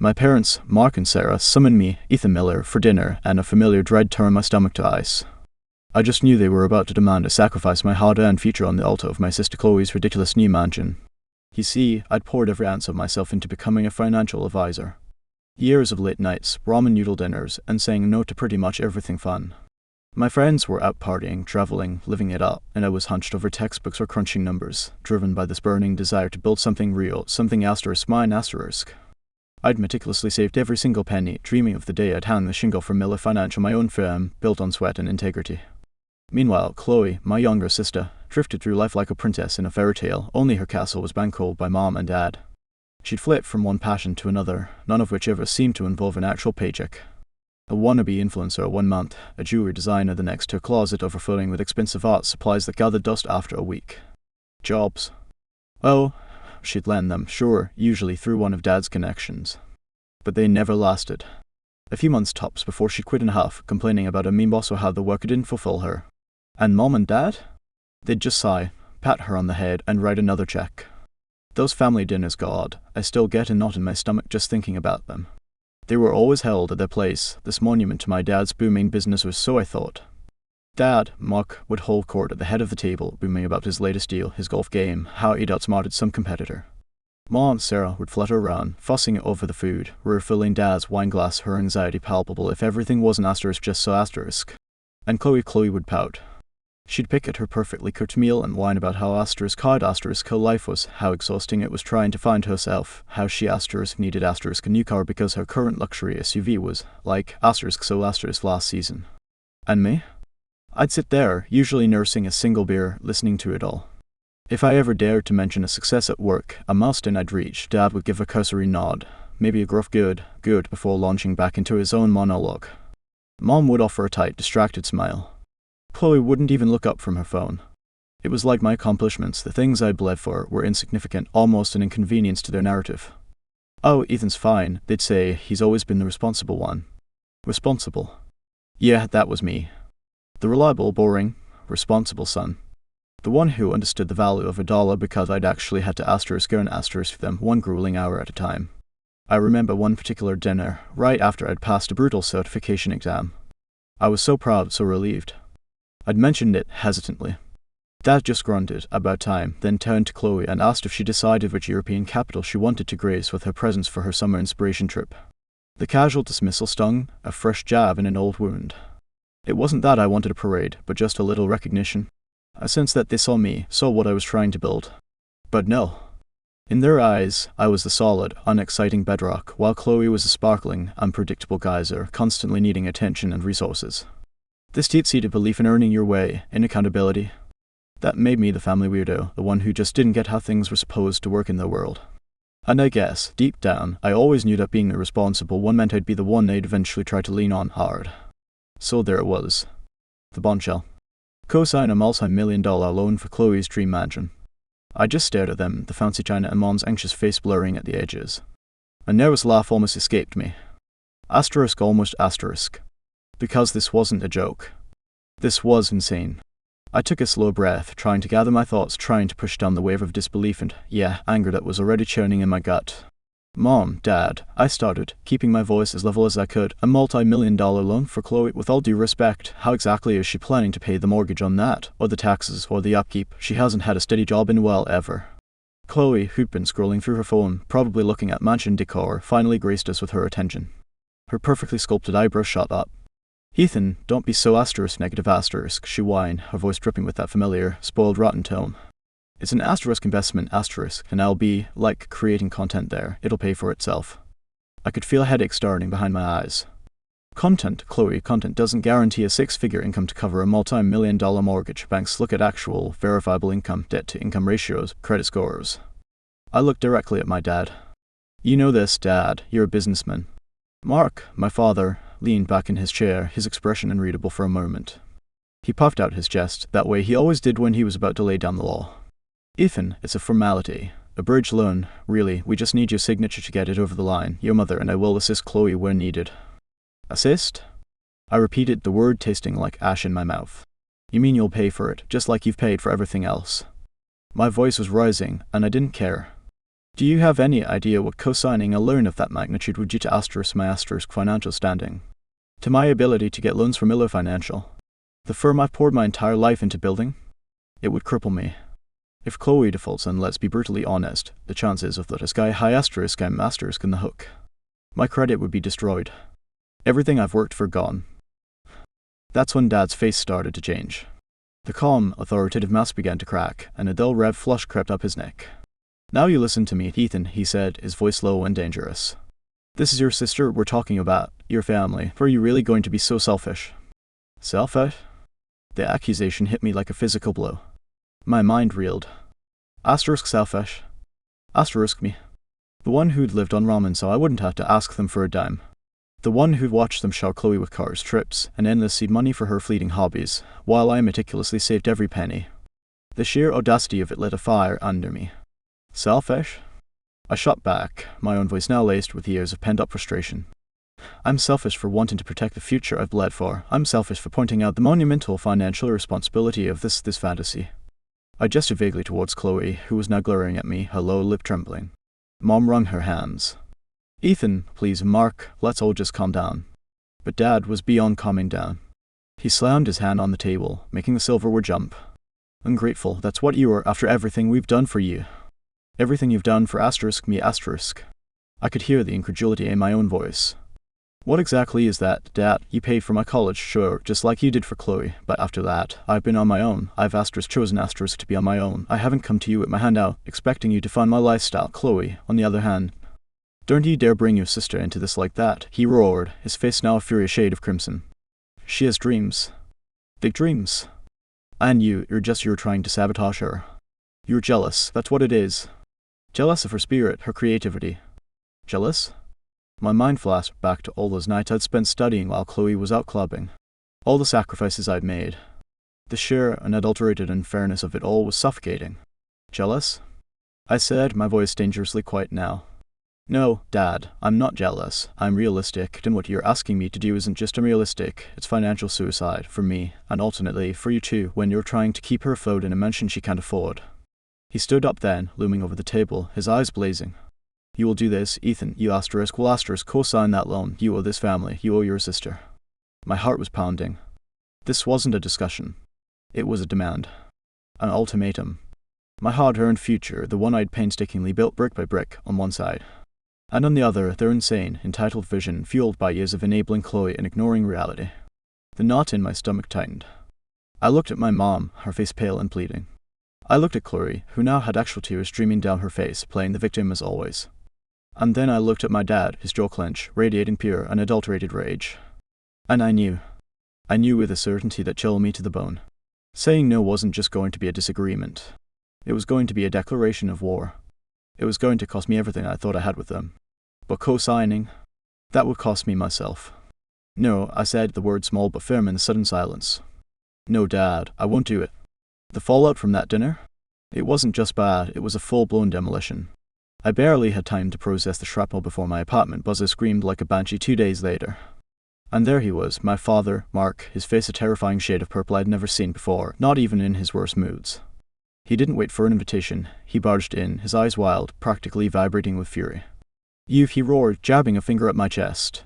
My parents, Mark and Sarah, summoned me, Ethan Miller, for dinner, and a familiar dread turned my stomach to ice. I just knew they were about to demand I sacrifice my hard-earned future on the altar of my sister Chloe's ridiculous new mansion. You see, I'd poured every ounce of myself into becoming a financial advisor. Years of late nights, ramen noodle dinners, and saying no to pretty much everything fun. My friends were out partying, traveling, living it up, and I was hunched over textbooks or crunching numbers, driven by this burning desire to build something real, something mine asterisk. I'd meticulously saved every single penny, dreaming of the day I'd hang the shingle from Miller Financial, my own firm, built on sweat and integrity. Meanwhile, Chloe, my younger sister, drifted through life like a princess in a fairy tale, only her castle was bankrolled by Mom and Dad. She'd flit from one passion to another, none of which ever seemed to involve an actual paycheck. A wannabe influencer 1 month, a jewelry designer the next, her closet overflowing with expensive art supplies that gathered dust after a week. Jobs. Oh, she'd land them, sure, usually through one of Dad's connections. But they never lasted. A few months tops before she quit in a huff, complaining about a mean boss or how the work didn't fulfill her. And Mom and Dad? They'd just sigh, pat her on the head, and write another check. Those family dinners, God, I still get a knot in my stomach just thinking about them. They were always held at their place, this monument to my dad's booming business, or so I thought. Dad, Mark, would hold court at the head of the table, booming about his latest deal, his golf game, how he'd outsmarted some competitor. Mom, Sarah, would flutter around, fussing over the food, refilling Dad's wine glass, her anxiety palpable if everything wasn't asterisk just so asterisk. And Chloe would pout. She'd pick at her perfectly cooked meal and whine about how asterisk hard asterisk her life was, how exhausting it was trying to find herself, how she asterisk needed asterisk a new car because her current luxury SUV was, like, asterisk so asterisk last season. And me? I'd sit there, usually nursing a single beer, listening to it all. If I ever dared to mention a success at work, a milestone I'd reached, Dad would give a cursory nod, maybe a gruff good, before launching back into his own monologue. Mom would offer a tight, distracted smile. Chloe wouldn't even look up from her phone. It was like my accomplishments, the things I'd bled for, were insignificant, almost an inconvenience to their narrative. Oh, Ethan's fine, they'd say, he's always been the responsible one. Responsible. Yeah, that was me. The reliable, boring, responsible son. The one who understood the value of $1 because I'd actually had to asterisk earn asterisk them 1 grueling hour at a time. I remember one particular dinner, right after I'd passed a brutal certification exam. I was so proud, so relieved. I'd mentioned it hesitantly. Dad just grunted, about time, then turned to Chloe and asked if she decided which European capital she wanted to grace with her presence for her summer inspiration trip. The casual dismissal stung, a fresh jab in an old wound. It wasn't that I wanted a parade, but just a little recognition. I sensed that they saw me, saw what I was trying to build. But no. In their eyes, I was the solid, unexciting bedrock, while Chloe was a sparkling, unpredictable geyser, constantly needing attention and resources. This deep-seated belief in earning your way, in accountability, that made me the family weirdo, the one who just didn't get how things were supposed to work in their world. And I guess, deep down, I always knew that being the responsible one meant I'd be the one they'd eventually try to lean on hard. So there it was. The bombshell. Co-sign a multi-million-dollar loan for Chloe's dream mansion. I just stared at them, the fancy china and Mom's anxious face blurring at the edges. A nervous laugh almost escaped me. Asterisk almost asterisk. Because this wasn't a joke. This was insane. I took a slow breath, trying to gather my thoughts, trying to push down the wave of disbelief and, anger that was already churning in my gut. Mom, Dad, I started, keeping my voice as level as I could, a multi-million-dollar loan for Chloe. With all due respect, how exactly is she planning to pay the mortgage on that, or the taxes, or the upkeep? She hasn't had a steady job in ever. Chloe, who'd been scrolling through her phone, probably looking at mansion decor, finally graced us with her attention. Her perfectly sculpted eyebrows shot up. Ethan, don't be so negative asterisk, she whined, her voice dripping with that familiar, spoiled rotten tone. It's an asterisk investment asterisk, and I'll be, like, creating content there. It'll pay for itself. I could feel a headache starting behind my eyes. Content, Chloe, content doesn't guarantee a 6-figure income to cover a multi-million-dollar mortgage. Banks look at actual, verifiable income, debt-to-income ratios, credit scores. I looked directly at my dad. You know this, Dad. You're a businessman. Mark, my father, leaned back in his chair, his expression unreadable for a moment. He puffed out his chest, that way he always did when he was about to lay down the law. Ethan, it's a formality. A bridge loan, really, we just need your signature to get it over the line. Your mother and I will assist Chloe where needed. Assist? I repeated, the word tasting like ash in my mouth. You mean you'll pay for it, just like you've paid for everything else? My voice was rising, and I didn't care. Do you have any idea what co-signing a loan of that magnitude would do to my financial standing? To my ability to get loans from Miller Financial? The firm I've poured my entire life into building? It would cripple me. If Chloe defaults, and let's be brutally honest, the chances of that is sky high asterisk I'm asterisk in the hook. My credit would be destroyed. Everything I've worked for gone. That's when Dad's face started to change. The calm, authoritative mask began to crack, and a dull red flush crept up his neck. Now you listen to me, Ethan, he said, his voice low and dangerous. This is your sister we're talking about, your family. Were you really going to be so selfish? Selfish? The accusation hit me like a physical blow. My mind reeled. Asterisk selfish. Asterisk me. The one who'd lived on ramen so I wouldn't have to ask them for a dime. The one who'd watched them shower Chloe with cars, trips, and endless seed money for her fleeting hobbies, while I meticulously saved every penny. The sheer audacity of it lit a fire under me. Selfish? I shot back, my own voice now laced with years of pent-up frustration. I'm selfish for wanting to protect the future I've bled for. I'm selfish for pointing out the monumental financial irresponsibility of this fantasy. I gestured vaguely towards Chloe, who was now glaring at me, her lower lip trembling. Mom wrung her hands. Ethan, please, Mark, let's all just calm down. But Dad was beyond calming down. He slammed his hand on the table, making the silverware jump. Ungrateful, that's what you are after everything we've done for you. Everything you've done for me. I could hear the incredulity in my own voice. What exactly is that, Dad? You paid for my college, sure, just like you did for Chloe, but after that, I've been on my own. I've chosen to be on my own. I haven't come to you with my hand out, expecting you to fund my lifestyle. Chloe, on the other hand, don't you dare bring your sister into this like that, he roared, his face now a furious shade of crimson. She has dreams. Big dreams. And you're trying to sabotage her. You're jealous, that's what it is. Jealous of her spirit, her creativity. Jealous? My mind flashed back to all those nights I'd spent studying while Chloe was out clubbing. All the sacrifices I'd made. The sheer, unadulterated unfairness of it all was suffocating. Jealous? I said, my voice dangerously quiet now. No, Dad, I'm not jealous. I'm realistic, and what you're asking me to do isn't just unrealistic, it's financial suicide, for me, and alternately, for you too, when you're trying to keep her afloat in a mansion she can't afford. He stood up then, looming over the table, his eyes blazing. You will do this, Ethan, you will co-sign that loan, you owe this family, you owe your sister. My heart was pounding. This wasn't a discussion. It was a demand. An ultimatum. My hard-earned future, the one I'd painstakingly built brick by brick, on one side. And on the other, their insane, entitled vision, fueled by years of enabling Chloe and ignoring reality. The knot in my stomach tightened. I looked at my mom, her face pale and pleading. I looked at Chloe, who now had actual tears streaming down her face, playing the victim as always. And then I looked at my dad, his jaw clenched, radiating pure, unadulterated rage. And I knew with a certainty that chilled me to the bone. Saying no wasn't just going to be a disagreement. It was going to be a declaration of war. It was going to cost me everything I thought I had with them. But co-signing, that would cost me myself. No, I said the word small but firm in the sudden silence. No, Dad, I won't do it. The fallout from that dinner? It wasn't just bad, it was a full-blown demolition. I barely had time to process the shrapnel before my apartment buzzer screamed like a banshee 2 days later. And there he was, my father, Mark, his face a terrifying shade of purple I'd never seen before, not even in his worst moods. He didn't wait for an invitation. He barged in, his eyes wild, practically vibrating with fury. He roared, jabbing a finger at my chest.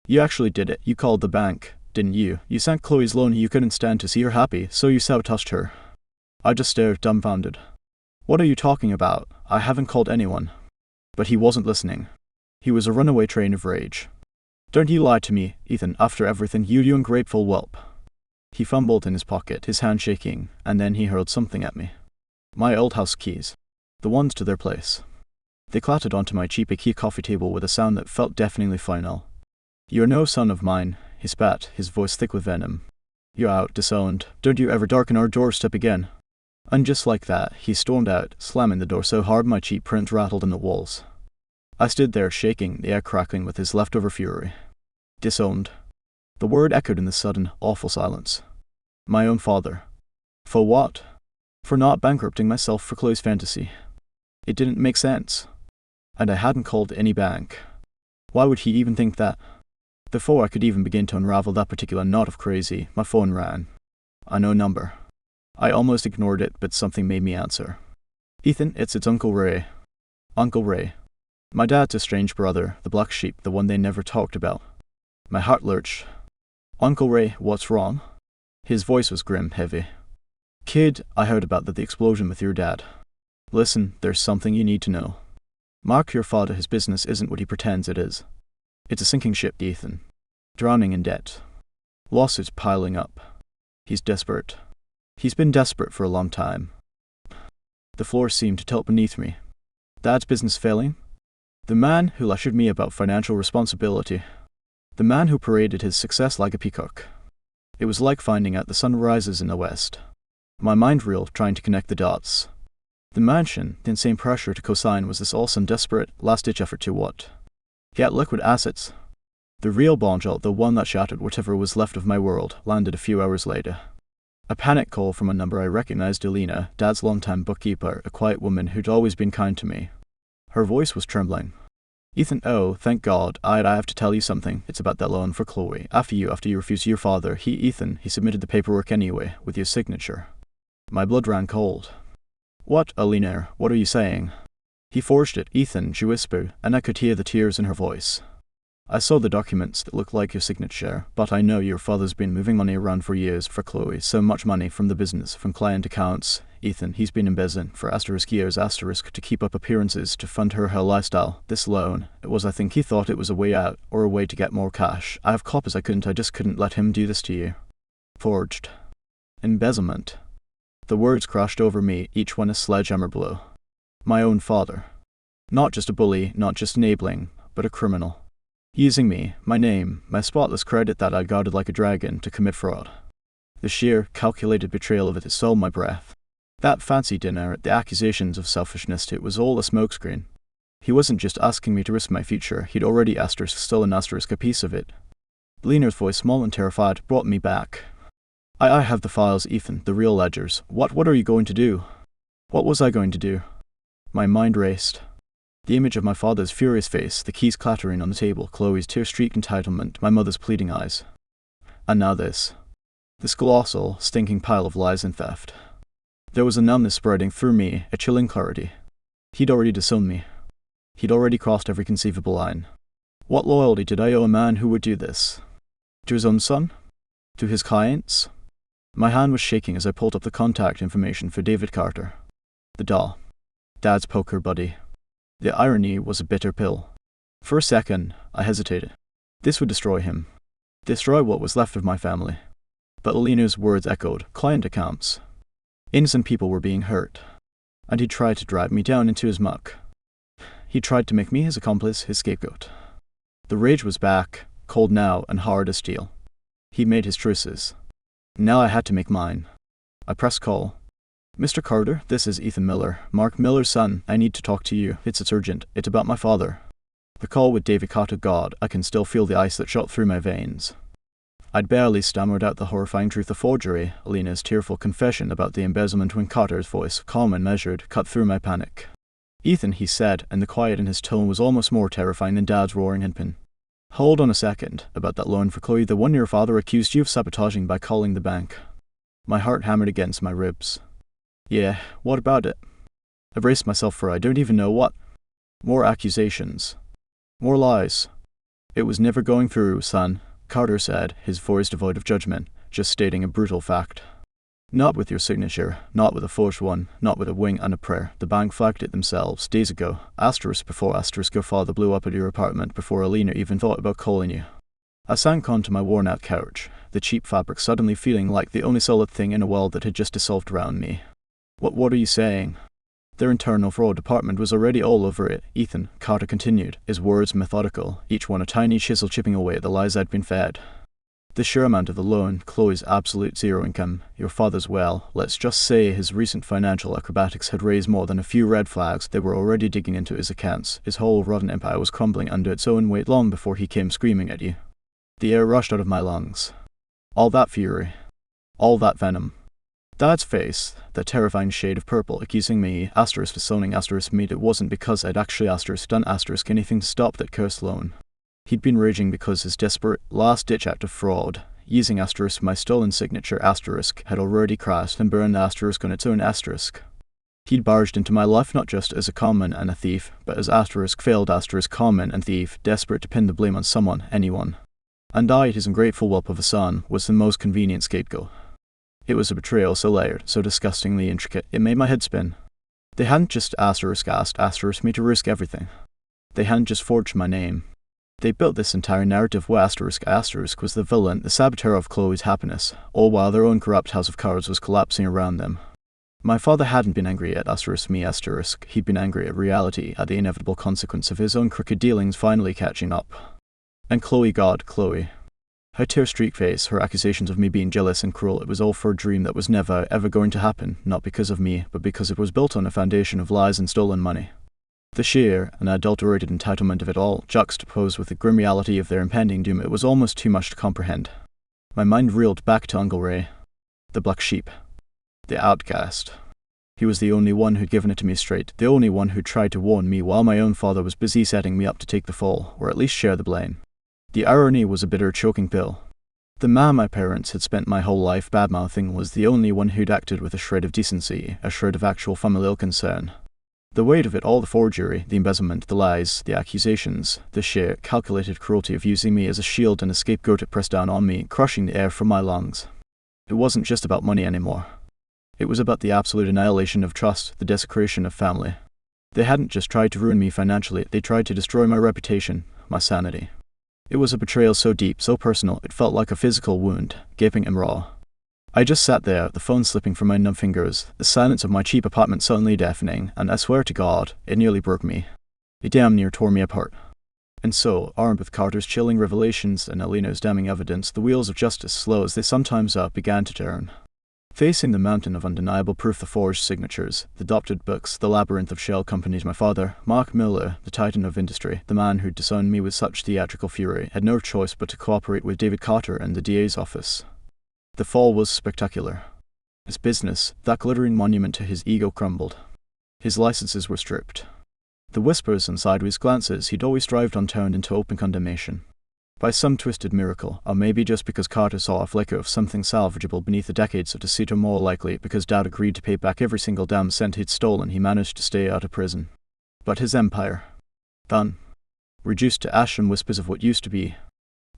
You actually did it. You called the bank, didn't you? You sent Chloe's loan you couldn't stand to see her happy, so you sabotaged her. I just stared, dumbfounded. What are you talking about? I haven't called anyone. But he wasn't listening. He was a runaway train of rage. Don't you lie to me, Ethan, after everything, you ungrateful whelp. He fumbled in his pocket, his hand shaking, and then he hurled something at me. My old house keys. The ones to their place. They clattered onto my cheap IKEA coffee table with a sound that felt deafeningly final. You're no son of mine, he spat, his voice thick with venom. You're out, disowned. Don't you ever darken our doorstep again. And just like that, he stormed out, slamming the door so hard my cheap print rattled in the walls. I stood there, shaking, the air crackling with his leftover fury. Disowned. The word echoed in the sudden, awful silence. My own father. For what? For not bankrupting myself for Chloe's fantasy. It didn't make sense. And I hadn't called any bank. Why would he even think that? Before I could even begin to unravel that particular knot of crazy, my phone rang. A no number. I almost ignored it, but something made me answer. Ethan, it's Uncle Ray. Uncle Ray. My dad's estranged brother, the black sheep, the one they never talked about. My heart lurched. Uncle Ray, what's wrong? His voice was grim, heavy. Kid, I heard about the explosion with your dad. Listen, there's something you need to know. Mark, your father, his business isn't what he pretends it is. It's a sinking ship, Ethan. Drowning in debt. Lawsuits piling up. He's desperate. He's been desperate for a long time. The floor seemed to tilt beneath me. Dad's business failing? The man who lectured me about financial responsibility. The man who paraded his success like a peacock. It was like finding out the sun rises in the west. My mind reeled, trying to connect the dots. The mansion, the insane pressure to co-sign, was this awesome, desperate, last-ditch effort to what? Get liquid assets. The real bombshell, the one that shattered whatever was left of my world, landed a few hours later. A panic call from a number I recognized. Alina, Dad's longtime bookkeeper, a quiet woman who'd always been kind to me. Her voice was trembling. Ethan, oh, thank God, I have to tell you something. It's about that loan for Chloe. After you refused your father, he submitted the paperwork anyway, with your signature. My blood ran cold. What, Alina, what are you saying? He forged it, Ethan, she whispered, and I could hear the tears in her voice. I saw the documents that looked like your signature, but I know your father's been moving money around for years for Chloe, so much money from the business, from client accounts. Ethan, he's been embezzling for years, to keep up appearances, to fund her lifestyle. This loan, I think he thought it was a way out, or a way to get more cash. I have copies, I just couldn't let him do this to you. Forged. Embezzlement. The words crashed over me, each one a sledgehammer blow. My own father. Not just a bully, not just enabling, but a criminal. Using me, my name, my spotless credit that I guarded like a dragon, to commit fraud. The sheer, calculated betrayal of it stole my breath. That fancy dinner, the accusations of selfishness, it was all a smokescreen. He wasn't just asking me to risk my future, he'd already stolen a piece of it. Lena's voice, small and terrified, brought me back. I have the files, Ethan, the real ledgers. What are you going to do? What was I going to do? My mind raced. The image of my father's furious face, the keys clattering on the table, Chloe's tear-streaked entitlement, my mother's pleading eyes. And now this colossal, stinking pile of lies and theft. There was a numbness spreading through me, a chilling clarity. He'd already disowned me. He'd already crossed every conceivable line. What loyalty did I owe a man who would do this? To his own son? To his clients? My hand was shaking as I pulled up the contact information for David Carter. The doll. Dad's poker buddy. The irony was a bitter pill. For a second, I hesitated. This would destroy him. Destroy what was left of my family. But Alina's words echoed, client accounts. Innocent people were being hurt. And he tried to drag me down into his muck. He tried to make me his accomplice, his scapegoat. The rage was back, cold now and hard as steel. He made his choices. Now I had to make mine. I pressed call. Mr. Carter, this is Ethan Miller, Mark Miller's son. I need to talk to you. It's urgent. It's about my father. The call with David Carter. God, I can still feel the ice that shot through my veins. I'd barely stammered out the horrifying truth of forgery, Alina's tearful confession about the embezzlement, when Carter's voice, calm and measured, cut through my panic. Ethan, he said, and the quiet in his tone was almost more terrifying than Dad's roaring had been. Hold on a second. About that loan for Chloe, the one your father accused you of sabotaging by calling the bank. My heart hammered against my ribs. Yeah, what about it? I braced myself for I don't even know what. More accusations. More lies. It was never going through, son, Carter said, his voice devoid of judgment, just stating a brutal fact. Not with your signature, not with a forged one, not with a wing and a prayer. The bank flagged it themselves, days ago. Before your father blew up at your apartment, before Alina even thought about calling you. I sank onto my worn-out couch, the cheap fabric suddenly feeling like the only solid thing in a world that had just dissolved around me. What are you saying? Their internal fraud department was already all over it, Ethan, Carter continued, his words methodical, each one a tiny chisel chipping away at the lies I'd been fed. The sheer amount of the loan, Chloe's absolute zero income, your father's let's just say his recent financial acrobatics had raised more than a few red flags. They were already digging into his accounts. His whole rotten empire was crumbling under its own weight long before he came screaming at you. The air rushed out of my lungs. All that fury. All that venom. Dad's face, that terrifying shade of purple, accusing me, for zoning me, it wasn't because I'd actually done anything to stop that cursed loan. He'd been raging because his desperate, last-ditch act of fraud, using my stolen signature, had already crashed and burned the asterisk on its own asterisk. He'd barged into my life not just as a conman and a thief, but as failed conman and thief, desperate to pin the blame on someone, anyone. And I, his ungrateful whelp of a son, was the most convenient scapegoat. It was a betrayal so layered, so disgustingly intricate, it made my head spin. They hadn't just asked me to risk everything. They hadn't just forged my name. They built this entire narrative where Asterisk was the villain, the saboteur of Chloe's happiness, all while their own corrupt house of cards was collapsing around them. My father hadn't been angry at he'd been angry at reality, at the inevitable consequence of his own crooked dealings finally catching up. And Chloe. Her tear-streaked face, her accusations of me being jealous and cruel, it was all for a dream that was never, ever going to happen, not because of me, but because it was built on a foundation of lies and stolen money. The sheer and adulterated entitlement of it all, juxtaposed with the grim reality of their impending doom, it was almost too much to comprehend. My mind reeled back to Uncle Ray. The black sheep. The outcast. He was the only one who'd given it to me straight, the only one who'd tried to warn me while my own father was busy setting me up to take the fall, or at least share the blame. The irony was a bitter, choking pill. The man my parents had spent my whole life bad-mouthing was the only one who'd acted with a shred of decency, a shred of actual familial concern. The weight of it all, the forgery, the embezzlement, the lies, the accusations, the sheer, calculated cruelty of using me as a shield and a scapegoat, it pressed down on me, crushing the air from my lungs. It wasn't just about money anymore. It was about the absolute annihilation of trust, the desecration of family. They hadn't just tried to ruin me financially, they tried to destroy my reputation, my sanity. It was a betrayal so deep, so personal, it felt like a physical wound, gaping and raw. I just sat there, the phone slipping from my numb fingers, the silence of my cheap apartment suddenly deafening, and I swear to God, it nearly broke me. It damn near tore me apart. And so, armed with Carter's chilling revelations and Eleanor's damning evidence, the wheels of justice, slow as they sometimes are, began to turn. Facing the mountain of undeniable proof, the forged signatures, the adopted books, the labyrinth of shell companies, my father, Mark Miller, the titan of industry, the man who'd disowned me with such theatrical fury, had no choice but to cooperate with David Carter and the DA's office. The fall was spectacular. His business, that glittering monument to his ego, crumbled. His licenses were stripped. The whispers and sideways glances he'd always thrived on turned into open condemnation. By some twisted miracle, or maybe just because Carter saw a flicker of something salvageable beneath the decades of deceit, or more likely because Dad agreed to pay back every single damn cent he'd stolen, he managed to stay out of prison. But his empire, done. Reduced to ash and whispers of what used to be.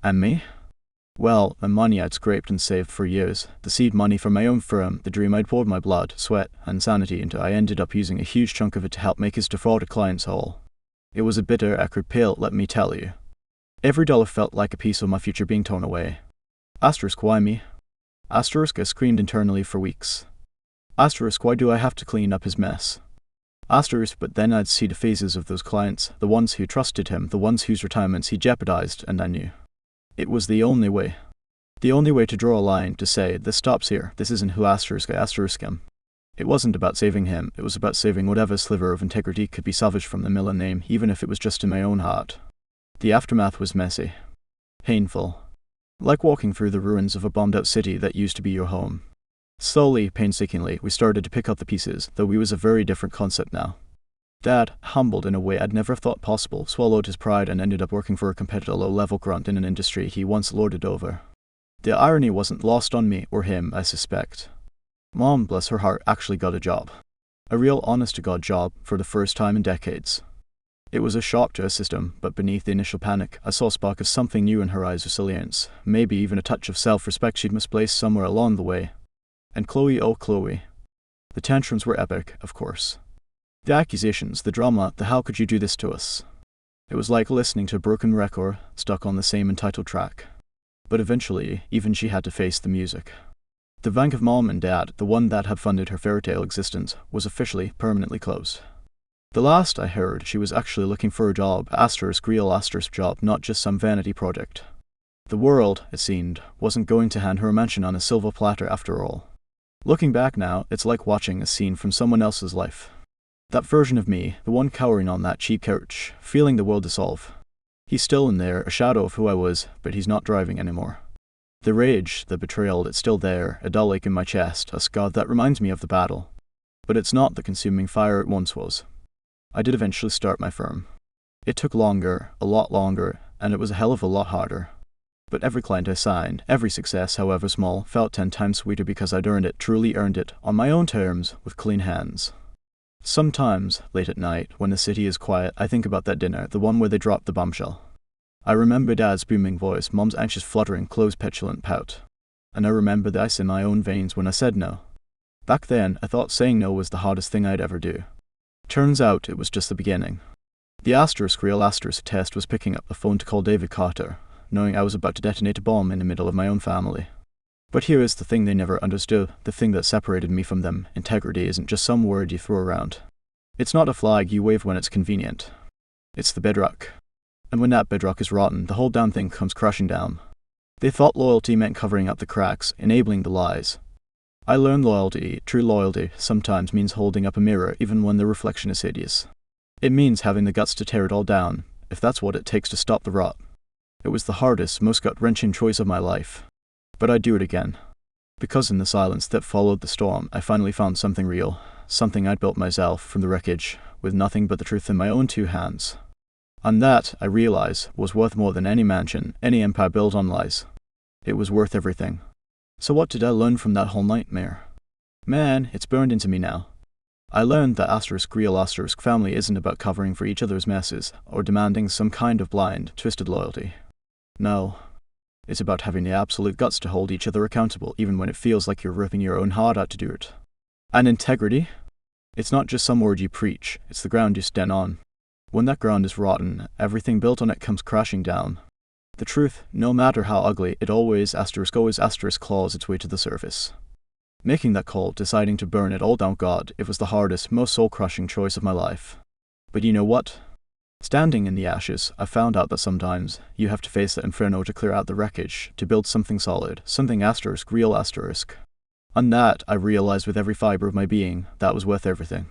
And me? Well, the money I'd scraped and saved for years, the seed money from my own firm, the dream I'd poured my blood, sweat, and sanity into, I ended up using a huge chunk of it to help make his defrauded clients whole. It was a bitter, acrid pill, let me tell you. Every dollar felt like a piece of my future being torn away. Asterisk, why me? Asterisk, I screamed internally for weeks. Asterisk, why do I have to clean up his mess? Asterisk, but then I'd see the faces of those clients, the ones who trusted him, the ones whose retirements he jeopardized, and I knew. It was the only way. The only way to draw a line, to say, this stops here, this isn't who asterisk him. It wasn't about saving him, it was about saving whatever sliver of integrity could be salvaged from the Miller name, even if it was just in my own heart. The aftermath was messy. Painful. Like walking through the ruins of a bombed-out city that used to be your home. Slowly, painstakingly, we started to pick up the pieces, though we was a very different concept now. Dad, humbled in a way I'd never thought possible, swallowed his pride and ended up working for a competitor low-level grunt in an industry he once lorded over. The irony wasn't lost on me, or him, I suspect. Mom, bless her heart, actually got a job. A real honest-to-God job, for the first time in decades. It was a shock to her system, but beneath the initial panic, I saw a spark of something new in her eyes, resilience, maybe even a touch of self-respect she'd misplaced somewhere along the way. And Chloe, oh Chloe. The tantrums were epic, of course. The accusations, the drama, the how could you do this to us? It was like listening to a broken record, stuck on the same entitled track. But eventually, even she had to face the music. The bank of Mom and Dad, the one that had funded her fairy tale existence, was officially, permanently closed. The last I heard, she was actually looking for a job, real asterisk job, not just some vanity project. The world, it seemed, wasn't going to hand her a mansion on a silver platter after all. Looking back now, it's like watching a scene from someone else's life. That version of me, the one cowering on that cheap couch, feeling the world dissolve. He's still in there, a shadow of who I was, but he's not driving anymore. The rage, the betrayal, it's still there, a dull ache in my chest, a scar that reminds me of the battle. But it's not the consuming fire it once was. I did eventually start my firm. It took longer, a lot longer, and it was a hell of a lot harder. But every client I signed, every success, however small, felt 10 times sweeter because I'd earned it, truly earned it, on my own terms, with clean hands. Sometimes, late at night, when the city is quiet, I think about that dinner, the one where they dropped the bombshell. I remember Dad's booming voice, Mom's anxious fluttering, Chloe's petulant pout. And I remember the ice in my own veins when I said no. Back then, I thought saying no was the hardest thing I'd ever do. Turns out it was just the beginning. The real asterisk test was picking up the phone to call David Carter, knowing I was about to detonate a bomb in the middle of my own family. But here is the thing they never understood, the thing that separated me from them. Integrity isn't just some word you throw around. It's not a flag you wave when it's convenient. It's the bedrock. And when that bedrock is rotten, the whole damn thing comes crashing down. They thought loyalty meant covering up the cracks, enabling the lies. I learned true loyalty, sometimes means holding up a mirror even when the reflection is hideous. It means having the guts to tear it all down, if that's what it takes to stop the rot. It was the hardest, most gut-wrenching choice of my life. But I'd do it again. Because in the silence that followed the storm, I finally found something real, something I'd built myself from the wreckage, with nothing but the truth in my own two hands. And that, I realize, was worth more than any mansion, any empire built on lies. It was worth everything. So what did I learn from that whole nightmare? Man, it's burned into me now. I learned that real family isn't about covering for each other's messes, or demanding some kind of blind, twisted loyalty. No. It's about having the absolute guts to hold each other accountable, even when it feels like you're ripping your own heart out to do it. And integrity? It's not just some word you preach, it's the ground you stand on. When that ground is rotten, everything built on it comes crashing down. The truth, no matter how ugly, it always claws its way to the surface. Making that call, deciding to burn it all down God, it was the hardest, most soul-crushing choice of my life. But you know what? Standing in the ashes, I found out that sometimes you have to face the inferno to clear out the wreckage, to build something solid, something real asterisk. On that, I realized with every fiber of my being, that was worth everything.